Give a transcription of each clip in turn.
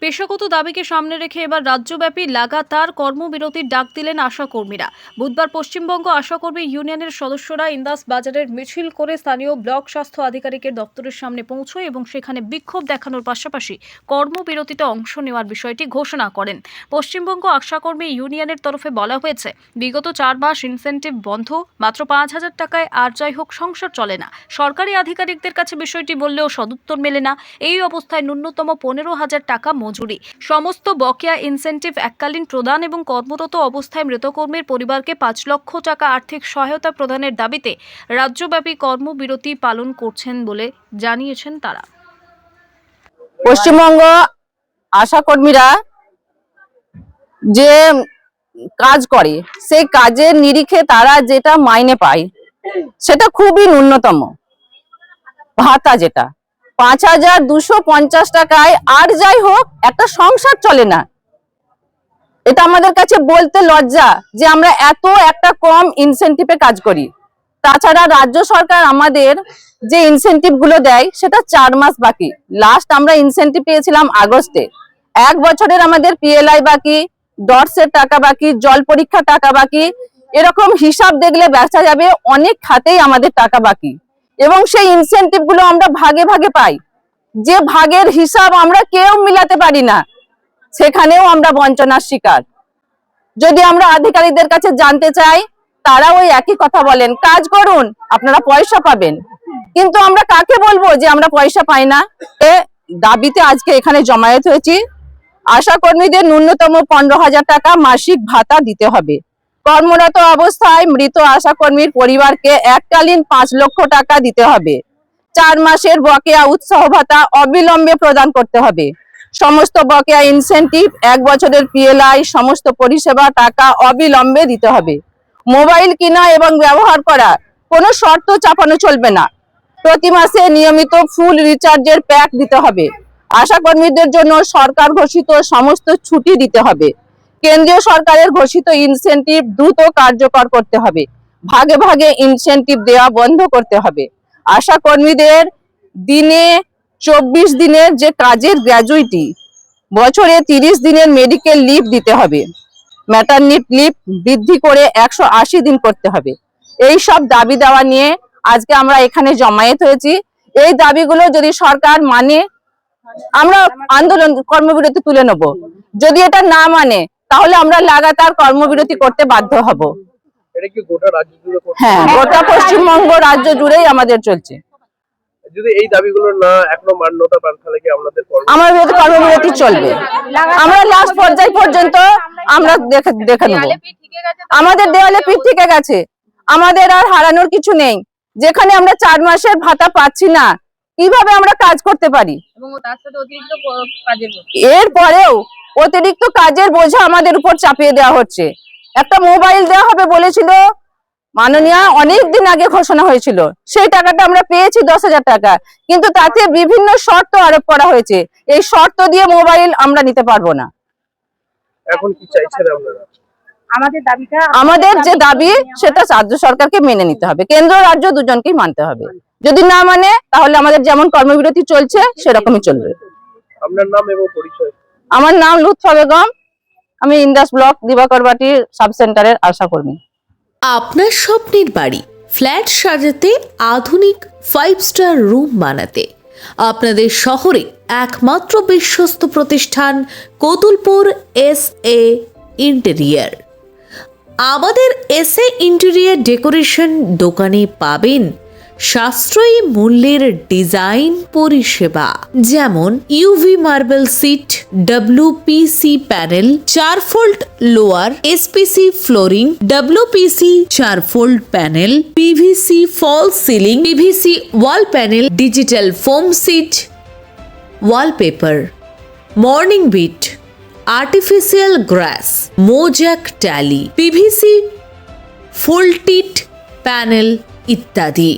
পেশাগত দাবিকে সামনে রেখে এবার রাজ্যব্যাপী লাগাতার কর্মবিরতির ডাক দিলেন আশাকর্মীরা। বুধবার পশ্চিমবঙ্গ আশাকর্মী ইউনিয়নের সদস্যরা ইন্দাস বাজারের মিছিল করে স্থানীয় ব্লক স্বাস্থ্য আধিকারিকের দপ্তরের সামনে পৌঁছয় এবং সেখানে বিক্ষোভ দেখানোর পাশাপাশি কর্মবিরতিতে অংশ নেওয়ার বিষয়টি ঘোষণা করেন। পশ্চিমবঙ্গ আশাকর্মী ইউনিয়নের তরফে বলা হয়েছে, বিগত 4 মাস ইনসেন্টিভ বন্ধ, মাত্র 5,000 টাকায় আর যাই হোক সংসার চলে না। সরকারি আধিকারিকদের কাছে বিষয়টি বললেও সদুত্তর মেলে না। এই অবস্থায় ন্যূনতম 15,000 টাকা মজুরি, সমস্ত বকেয়া ইনসেন্টিভ এককালীন প্রদান এবং কর্মরত অবস্থায় মৃতকর্মীর পরিবারকে 5 লক্ষ টাকা আর্থিক সহায়তা প্রদানের দাবিতে রাজ্যব্যাপী কর্মবিরতি পালন করছেন বলে জানিয়েছেন তারা। পশ্চিমবঙ্গ আশাকর্মীরা যে কাজ করে সেই কাজের নিরিখে তারা যেটা মাইনে পায় সেটা খুবই ন্যূনতম ভাতা, যেটা 5,250 টাকায় আর যাই হোক একটা সংসার চলে না। এটা আমাদের কাছে বলতে লজ্জা যে আমরা এত একটা কম ইনসেন্টিভে কাজ করি। তাছাড়া রাজ্য সরকার আমাদের যে ইনসেন্টিভ গুলো দেয় সেটা 4 মাস বাকি। লাস্ট আমরা ইনসেন্টিভ পেয়েছিলাম আগস্টে। 1 বছরের আমাদের পিএলআই বাকি, ডটসের টাকা বাকি, জল পরীক্ষা টাকা বাকি। এরকম হিসাব দেখলে দেখা যাবে অনেক খাতেই আমাদের টাকা বাকি এবং সেই ইনসেন্টিভ গুলো আমরা ভাগে ভাগে পাই। যে ভাগের হিসাব আমরা কেউ মিলাতে পারি না, সেখানেও আমরা বঞ্চনার শিকার। যদি আমরা আধিকারিকদের কাছে জানতে চাই, তারা ওই একই কথা বলেন, কাজ করুন আপনারা পয়সা পাবেন। কিন্তু আমরা কাকে বলবো যে আমরা পয়সা পাই না? দাবিতে আজকে এখানে জমায়েত হয়েছি। আশা কর্মীদের ন্যূনতম 15,000 টাকা মাসিক ভাতা দিতে হবে। কর্মরত অবস্থায় মৃত আশা কর্মীর পরিবারকে এককালীন 5 লক্ষ টাকা দিতে হবে। 4 মাসের বকেয়া উৎসাহ ভাতা অবিলম্বে প্রদান করতে হবে। সমস্ত বকেয়া ইনসেন্টিভ, 1 বছরের পিএলআই, সমস্ত পরিষেবা টাকা অবিলম্বে দিতে হবে। মোবাইল কিনা এবং ব্যবহার করা কোনো শর্ত চাপানো চলবে না। প্রতি মাসে নিয়মিত ফুল রিচার্জের প্যাক দিতে হবে। আশা কর্মীদের জন্য সরকার ঘোষিত সমস্ত ছুটি দিতে হবে। কেন্দ্রীয় সরকারের ঘোষিত ইনসেন্টিভ দ্রুত কার্যকর করতে হবে। ভাগে ভাগে ইনসেন্টিভ দেওয়া বন্ধ করতে হবে। আশা কর্মীদের দিনে 24 দিনের যে কাজের গ্র্যাজুইটি, বছরে 30 দিনের মেডিকেল লিভ দিতে হবে। ম্যাটারনিটি লিভ বৃদ্ধি করে 180 দিন করতে হবে। এই সব দাবি দেওয়া নিয়ে আজকে আমরা এখানে জমায়েত হয়েছি। এই দাবিগুলো যদি সরকার মানে, আমরা আন্দোলন কর্মবিরতি তুলে নেব। যদি এটা না মানে, তাহলে আমরা লাগাতার কর্মবিরতি করতে বাধ্য হব। এটা কি গোটা রাজ্য জুড়ে? হ্যাঁ, গোটা পশ্চিমবঙ্গ রাজ্য জুড়েই আমাদের চলছে। যদি এই দাবিগুলো না এখনো মান্যতা পান, তাহলে কি আমাদের কর্মবিরতি চলবে। আমরা লাস্ট পর্যায় পর্যন্ত আমরা দেখে নেব। আমাদের দেওয়ালে পিঠ থেকে গেছে, আমাদের আর হারানোর কিছু নেই। যেখানে আমরা 4 মাসের ভাতা পাচ্ছি না, কিভাবে আমরা কাজ করতে পারি? এরপরেও অতিরিক্ত কাজের বোঝা আমাদের উপর চাপিয়ে দেওয়া হচ্ছে। একটা মোবাইল দেওয়া হবে বলেছিল মাননীয়, অনেকদিন আগে ঘোষণা হয়েছিল। সেই টাকাটা আমরা পেয়েছি 10,000 টাকা, কিন্তু তাতে বিভিন্ন শর্ত আরোপ করা হয়েছে। এই শর্ত দিয়ে মোবাইল আমরা নিতে পারবো না। এখন কি চাইছেন আপনারা? আমাদের যে দাবি সেটা রাজ্য সরকারকে মেনে নিতে হবে, কেন্দ্র রাজ্য দুজনকেই মানতে হবে। যদি না মানে, তাহলে আমাদের যেমন কর্মবিরতি চলছে সেরকমই চলবে। আপনার নাম এবং পরিচয়? আমার নাম লুৎফা বেগম, আমি ইন্দাস ব্লক দিবাকরবাটি সাব সেন্টারের আশা কর্মী। আপনার স্বপ্নের বাড়ি ফ্ল্যাট সাজাতে, আধুনিক 5 স্টার রুম বানাতে আপনাদের শহরে একমাত্র বিশ্বস্ত প্রতিষ্ঠান কতুলপুর SA ইন্টেরিয়ার। আমাদের SA ইন্টেরিয়ার ডেকোরেশন দোকানে পাবেন সাশ্রয়ী মূল্যের ডিজাইন পরিষেবা, যেমন UV marble sheet, WPC panel, 4 fold louver, SPC flooring, WPC 4 fold panel, PVC false ceiling, PVC wall panel, digital foam sheet, wallpaper, মর্নিং বিট, আর্টিফিশিয়াল গ্রাস, মোজাক টালি, PVC ফুলটিট প্যানেল ইত্যাদি।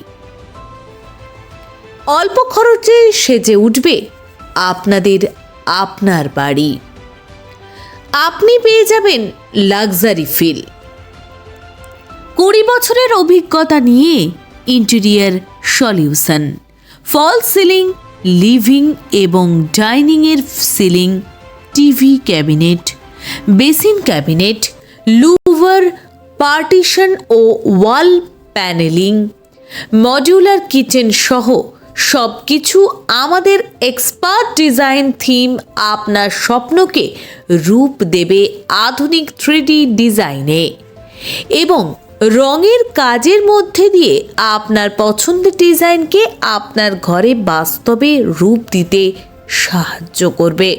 অল্প খরচে সেজে উঠবে আপনার বাড়ি। আপনি পেয়ে যাবেন লাক্সারি ফিল। 20 বছরের অভিজ্ঞতা নিয়ে interior solution, false ceiling, living এবং ডাইনিং এর ceiling, TV cabinet, basin cabinet, louver, partition ও ওয়াল প্যানেলিং, মডিউলার কিচেন সহ সবকিছু আমাদের এক্সপার্ট ডিজাইন থিম আপনার স্বপ্নকে রূপ দেবে আধুনিক 3D ডিজাইনে এবং রঙের কাজের মধ্যে দিয়ে আপনার পছন্দের ডিজাইনকে আপনার ঘরে বাস্তবে রূপ দিতে সাহায্য করবে।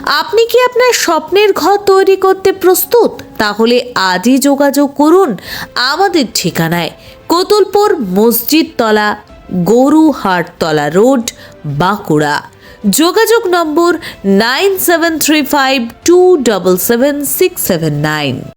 আপনি কি আপনার স্বপ্নের ঘর তৈরি করতে প্রস্তুত? তাহলে আজই যোগাযোগ করুন আমাদের ঠিকানায়, কোতুলপুর মসজিদ তলা, গরুহাটতলা রোড, বাঁকুড়া। যোগাযোগ নম্বর 9735277679।